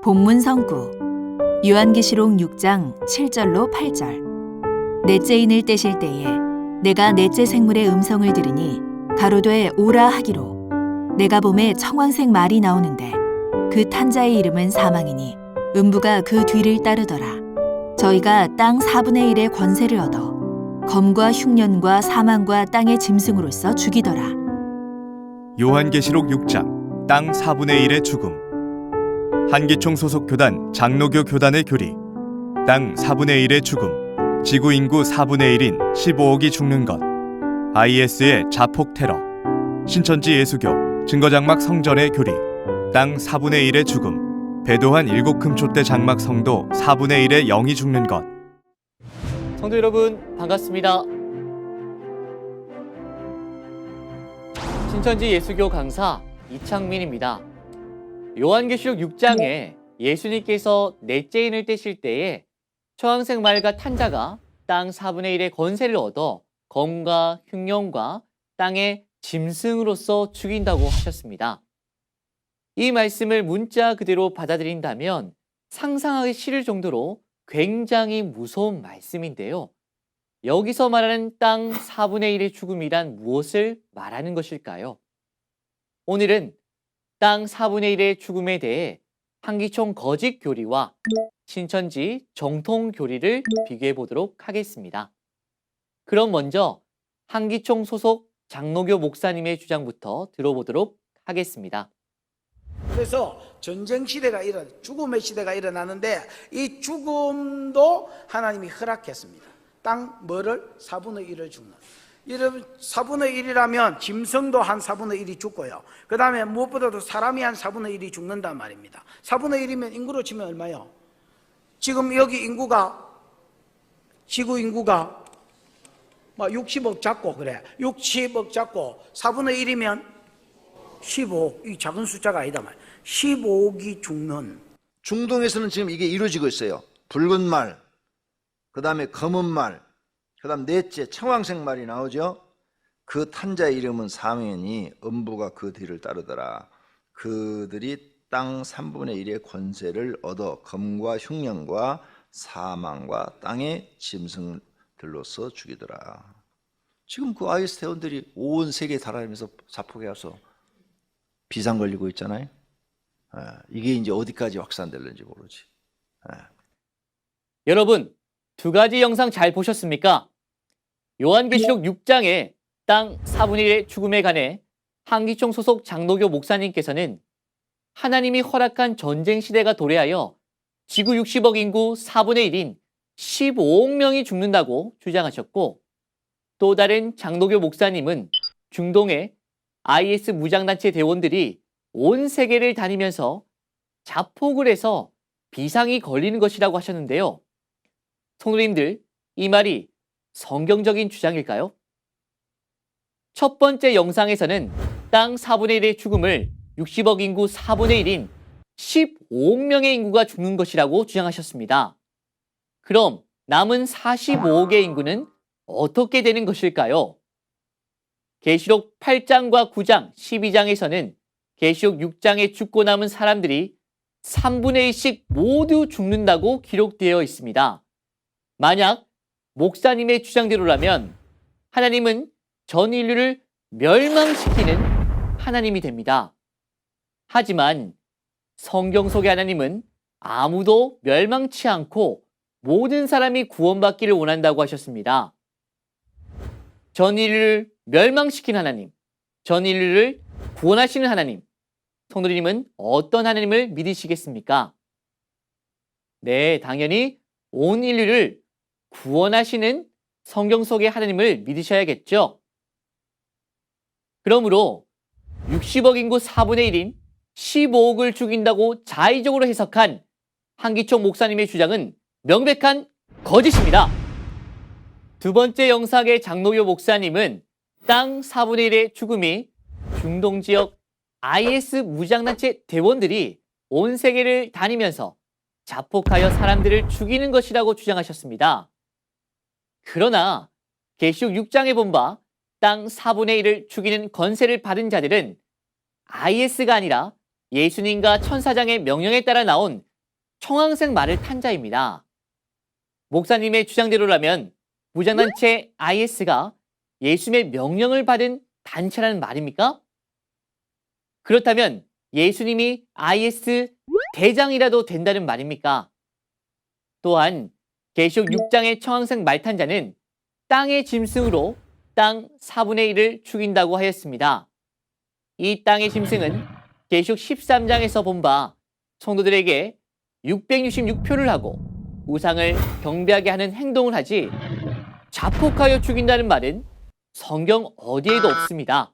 본문 성구 요한계시록 6장 7절로 8절. 넷째 인을 떼실 때에 내가 넷째 생물의 음성을 들으니 가로되 오라 하기로 내가 봄에 청황색 말이 나오는데 그 탄자의 이름은 사망이니 음부가 그 뒤를 따르더라. 저희가 땅 4분의 1의 권세를 얻어 검과 흉년과 사망과 땅의 짐승으로서 죽이더라. 요한계시록 6장 땅 4분의 1의 죽음. 한기총 소속 교단 장로교 교단의 교리. 땅 4분의 1의 죽음. 지구 인구 4분의 1인 15억이 죽는 것. IS의 자폭 테러. 신천지 예수교 증거장막 성전의 교리. 땅 4분의 1의 죽음. 배도한 일곱 금초대 장막 성도 4분의 1의 영이 죽는 것. 성도 여러분 반갑습니다. 신천지 예수교 강사 이창민입니다. 요한계시록 6장에 예수님께서 넷째 인을 떼실 때에 초황색 말과 탄자가 땅 4분의 1의 권세를 얻어 검과 흉년과 땅의 짐승으로서 죽인다고 하셨습니다. 이 말씀을 문자 그대로 받아들인다면 상상하기 싫을 정도로 굉장히 무서운 말씀인데요. 여기서 말하는 땅 4분의 1의 죽음이란 무엇을 말하는 것일까요? 오늘은 땅 4분의 1의 죽음에 대해 한기총 거짓 교리와 신천지 정통 교리를 비교해 보도록 하겠습니다. 그럼 먼저 한기총 소속 장로교 목사님의 주장부터 들어보도록 하겠습니다. 그래서 전쟁 시대가 죽음의 시대가 일어나는데 이 죽음도 하나님이 허락했습니다. 땅 뭐를? 4분의 1을 죽는. 4분의 1이라면 짐승도 한 4분의 1이 죽고요. 그 다음에 무엇보다도 사람이 한 4분의 1이 죽는단 말입니다. 4분의 1이면 인구로 치면 얼마요? 지금 여기 지구 인구가 60억 잡고 그래. 60억 잡고 4분의 1이면 15억. 이 작은 숫자가 아니다 말. 15억이 죽는. 중동에서는 지금 이게 이루어지고 있어요. 붉은 말, 그 다음에 검은 말, 그 다음 넷째 청황색 말이 나오죠. 그 탄자의 이름은 사망이니 음부가 그 뒤를 따르더라. 그들이 땅 3분의 1의 권세를 얻어 검과 흉년과 사망과 땅의 짐승들로서 죽이더라. 지금 그 IS 대원들이 온 세계에 달아다니면서 자폭해 와서 비상 걸리고 있잖아요. 이게 이제 어디까지 확산될는지 모르지. 여러분, 두 가지 영상 잘 보셨습니까? 요한계시록 6장의 땅 4분의 1의 죽음에 관해 한기총 소속 장로교 목사님께서는 하나님이 허락한 전쟁 시대가 도래하여 지구 60억 인구 4분의 1인 15억 명이 죽는다고 주장하셨고, 또 다른 장로교 목사님은 중동의 IS 무장단체 대원들이 온 세계를 다니면서 자폭을 해서 비상이 걸리는 것이라고 하셨는데요. 성도님들, 이 말이 성경적인 주장일까요? 첫 번째 영상에서는 땅 4분의 1의 죽음을 60억 인구 4분의 1인 15억 명의 인구가 죽는 것이라고 주장하셨습니다. 그럼 남은 45억의 인구는 어떻게 되는 것일까요? 계시록 8장과 9장, 12장에서는 계시록 6장에 죽고 남은 사람들이 3분의 1씩 모두 죽는다고 기록되어 있습니다. 만약 목사님의 주장대로라면 하나님은 전 인류를 멸망시키는 하나님이 됩니다. 하지만 성경 속의 하나님은 아무도 멸망치 않고 모든 사람이 구원받기를 원한다고 하셨습니다. 전 인류를 멸망시킨 하나님, 전 인류를 구원하시는 하나님, 성도님은 어떤 하나님을 믿으시겠습니까? 네, 당연히 온 인류를 구원하시는 성경 속의 하나님을 믿으셔야겠죠. 그러므로 60억 인구 4분의 1인 15억을 죽인다고 자의적으로 해석한 한기총 목사님의 주장은 명백한 거짓입니다. 두 번째 영상의 장로교 목사님은 땅 4분의 1의 죽음이 중동 지역 IS 무장단체 대원들이 온 세계를 다니면서 자폭하여 사람들을 죽이는 것이라고 주장하셨습니다. 그러나 계시록 6장에 본 바 땅 4분의 1을 죽이는 권세를 받은 자들은 IS가 아니라 예수님과 천사장의 명령에 따라 나온 청황색 말을 탄 자입니다. 목사님의 주장대로라면 무장단체 IS가 예수님의 명령을 받은 단체라는 말입니까? 그렇다면 예수님이 IS 대장이라도 된다는 말입니까? 또한 계시록 6장의 청황색 말탄자는 땅의 짐승으로 땅 4분의 1을 죽인다고 하였습니다. 이 땅의 짐승은 계시록 13장에서 본 바 성도들에게 666표를 하고 우상을 경배하게 하는 행동을 하지 자폭하여 죽인다는 말은 성경 어디에도 없습니다.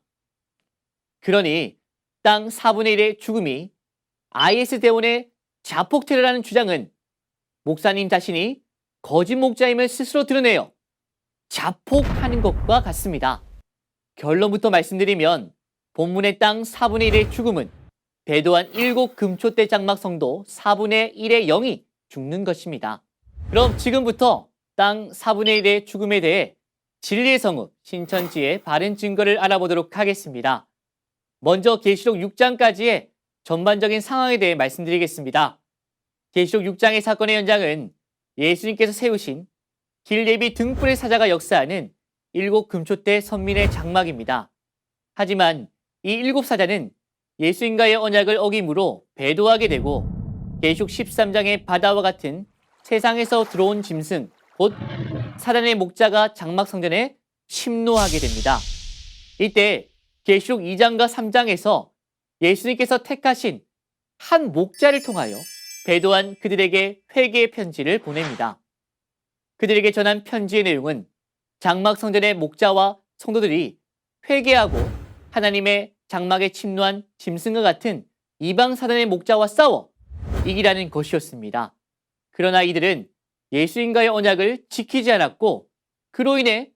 그러니 땅 4분의 1의 죽음이 IS 대원의 자폭 테러라는 주장은 목사님 자신이 거짓 목자임을 스스로 드러내어 자폭하는 것과 같습니다. 결론부터 말씀드리면 본문의 땅 4분의 1의 죽음은 배도한 7 금초대 장막 성도 4분의 1의 영이 죽는 것입니다. 그럼 지금부터 땅 4분의 1의 죽음에 대해 진리의 성읍 신천지의 바른 증거를 알아보도록 하겠습니다. 먼저 계시록 6장까지의 전반적인 상황에 대해 말씀드리겠습니다. 계시록 6장의 사건의 현장은 예수님께서 세우신 길예비 등불의 사자가 역사하는 7 금초대 선민의 장막입니다. 하지만 이 7 사자는 예수님과의 언약을 어김으로 배도하게 되고 계시록 13장의 바다와 같은 세상에서 들어온 짐승, 곧 사단의 목자가 장막 성전에 침노하게 됩니다. 이때 계시록 2장과 3장에서 예수님께서 택하신 한 목자를 통하여 배도한 그들에게 회개의 편지를 보냅니다. 그들에게 전한 편지의 내용은 장막 성전의 목자와 성도들이 회개하고 하나님의 장막에 침노한 짐승과 같은 이방 사단의 목자와 싸워 이기라는 것이었습니다. 그러나 이들은 예수님과의 언약을 지키지 않았고 그로 인해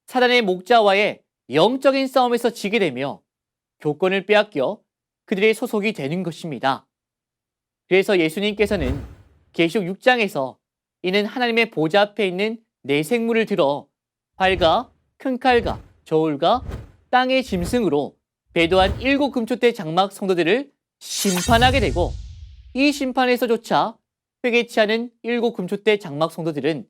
사단의 목자와의 영적인 싸움에서 지게 되며 교권을 빼앗겨 그들의 소속이 되는 것입니다. 그래서 예수님께서는 계시록 6장에서 이는 하나님의 보좌 앞에 있는 네 생물을 들어 활과 큰 칼과 저울과 땅의 짐승으로 배도한 7 금초대 장막 성도들을 심판하게 되고 이 심판에서조차 회개치 않은 7 금초대 장막 성도들은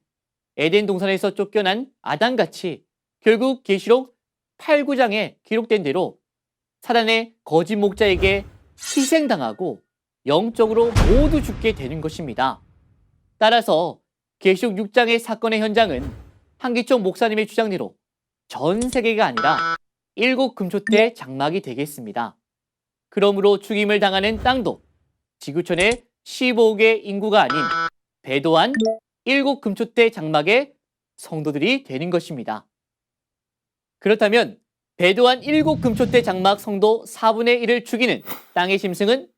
에덴 동산에서 쫓겨난 아담같이 결국 계시록 8, 9장에 기록된 대로 사단의 거짓 목자에게 희생당하고 영적으로 모두 죽게 되는 것입니다. 따라서 계시록 6장의 사건의 현장은 한기총 목사님의 주장대로 전 세계가 아니라 7 금초대 장막이 되겠습니다. 그러므로 죽임을 당하는 땅도 지구촌의 15억의 인구가 아닌 배도한 7 금초대 장막의 성도들이 되는 것입니다. 그렇다면 배도한 7 금초대 장막 성도 4분의 1을 죽이는 땅의 짐승은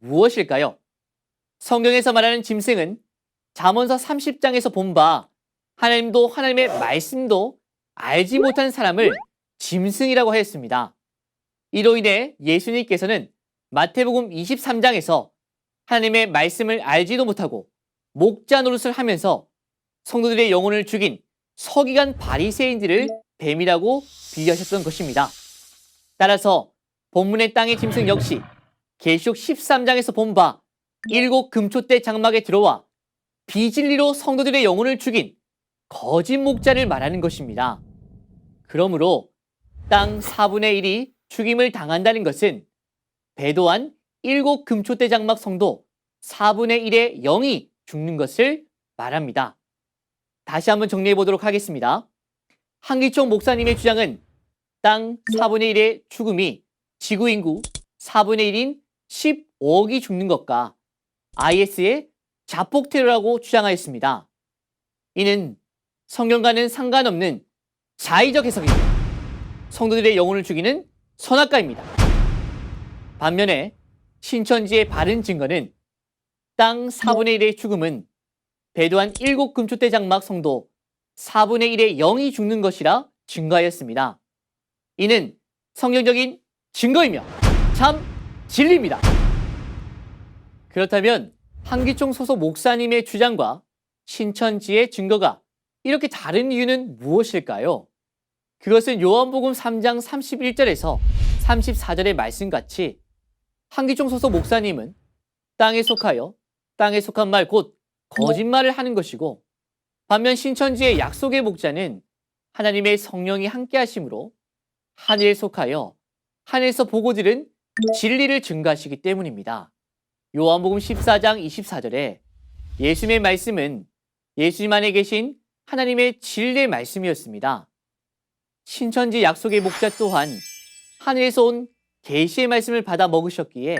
무엇일까요? 성경에서 말하는 짐승은 잠언서 30장에서 본 바 하나님도 하나님의 말씀도 알지 못한 사람을 짐승이라고 하였습니다. 이로 인해 예수님께서는 마태복음 23장에서 하나님의 말씀을 알지도 못하고 목자 노릇을 하면서 성도들의 영혼을 죽인 서기관 바리새인들을 뱀이라고 비유하셨던 것입니다. 따라서 본문의 땅의 짐승 역시 계시록 13장에서 본 바 7 금초대 장막에 들어와 비진리로 성도들의 영혼을 죽인 거짓 목자를 말하는 것입니다. 그러므로 땅 4분의 1이 죽임을 당한다는 것은 배도한 7 금초대 장막 성도 4분의 1의 영이 죽는 것을 말합니다. 다시 한번 정리해 보도록 하겠습니다. 한기총 목사님의 주장은 땅 4분의 1의 죽음이 지구 인구 4분의 1인 15억이 죽는 것과 IS의 자폭 테러라고 주장하였습니다. 이는 성경과는 상관없는 자의적 해석입니다. 성도들의 영혼을 죽이는 선악과입니다. 반면에 신천지의 바른 증거는 땅 4분의 1의 죽음은 배도한 7 금초대 장막 성도 4분의 1의 영이 죽는 것이라 증거하였습니다. 이는 성경적인 증거이며 참 진리입니다. 그렇다면 한기총 소속 목사님의 주장과 신천지의 증거가 이렇게 다른 이유는 무엇일까요? 그것은 요한복음 3장 31절에서 34절의 말씀같이 한기총 소속 목사님은 땅에 속하여 땅에 속한 말 곧 거짓말을 하는 것이고, 반면 신천지의 약속의 목자는 하나님의 성령이 함께 하심으로 하늘에 속하여 하늘에서 보고 들은 진리를 증거하시기 때문입니다. 요한복음 14장 24절에 예수님의 말씀은 예수님 안에 계신 하나님의 진리의 말씀이었습니다. 신천지 약속의 목자 또한 하늘에서 온 계시의 말씀을 받아 먹으셨기에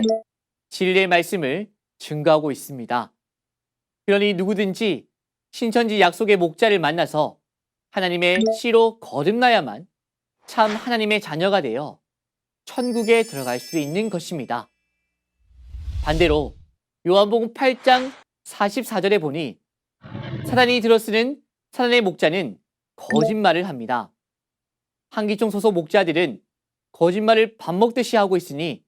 진리의 말씀을 증거하고 있습니다. 그러니 누구든지 신천지 약속의 목자를 만나서 하나님의 씨로 거듭나야만 참 하나님의 자녀가 되어 천국에 들어갈 수 있는 것입니다. 반대로 요한복음 8장 44절에 보니 사단이 들어쓰는 사단의 목자는 거짓말을 합니다. 한기총 소속 목자들은 거짓말을 밥 먹듯이 하고 있으니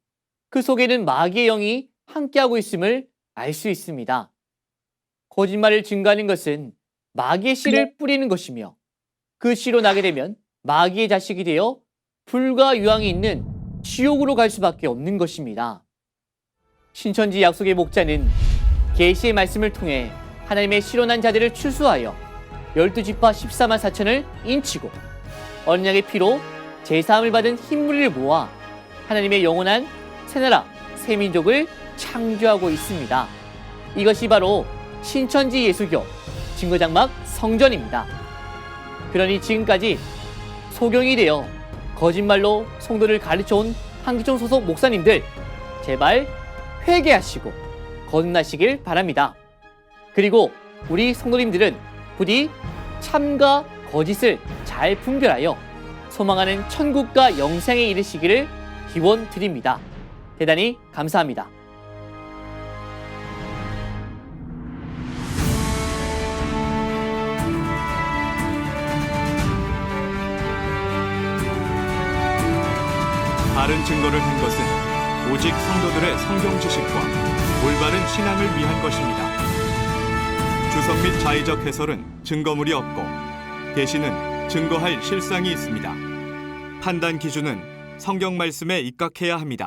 그 속에는 마귀의 영이 함께하고 있음을 알 수 있습니다. 거짓말을 증거하는 것은 마귀의 씨를 뿌리는 것이며 그 씨로 나게 되면 마귀의 자식이 되어 불과 유황이 있는 지옥으로 갈 수밖에 없는 것입니다. 신천지 약속의 목자는 계시의 말씀을 통해 하나님의 씨로 난 자들을 추수하여 12지파 14만 4천을 인치고 언약의 피로 제사함을 받은 흰무리를 모아 하나님의 영원한 새나라 새민족을 창조하고 있습니다. 이것이 바로 신천지 예수교 증거장막 성전입니다. 그러니 지금까지 소경이 되어 거짓말로 성도를 가르쳐온 한기총 소속 목사님들, 제발 회개하시고 거듭나시길 바랍니다. 그리고 우리 성도님들은 부디 참과 거짓을 잘 분별하여 소망하는 천국과 영생에 이르시기를 기원드립니다. 대단히 감사합니다. 다른 증거를 한 것은 오직 성도들의 성경 지식과 올바른 신앙을 위한 것입니다. 주석 및 자의적 해설은 증거물이 없고 계시는 증거할 실상이 있습니다. 판단 기준은 성경 말씀에 입각해야 합니다.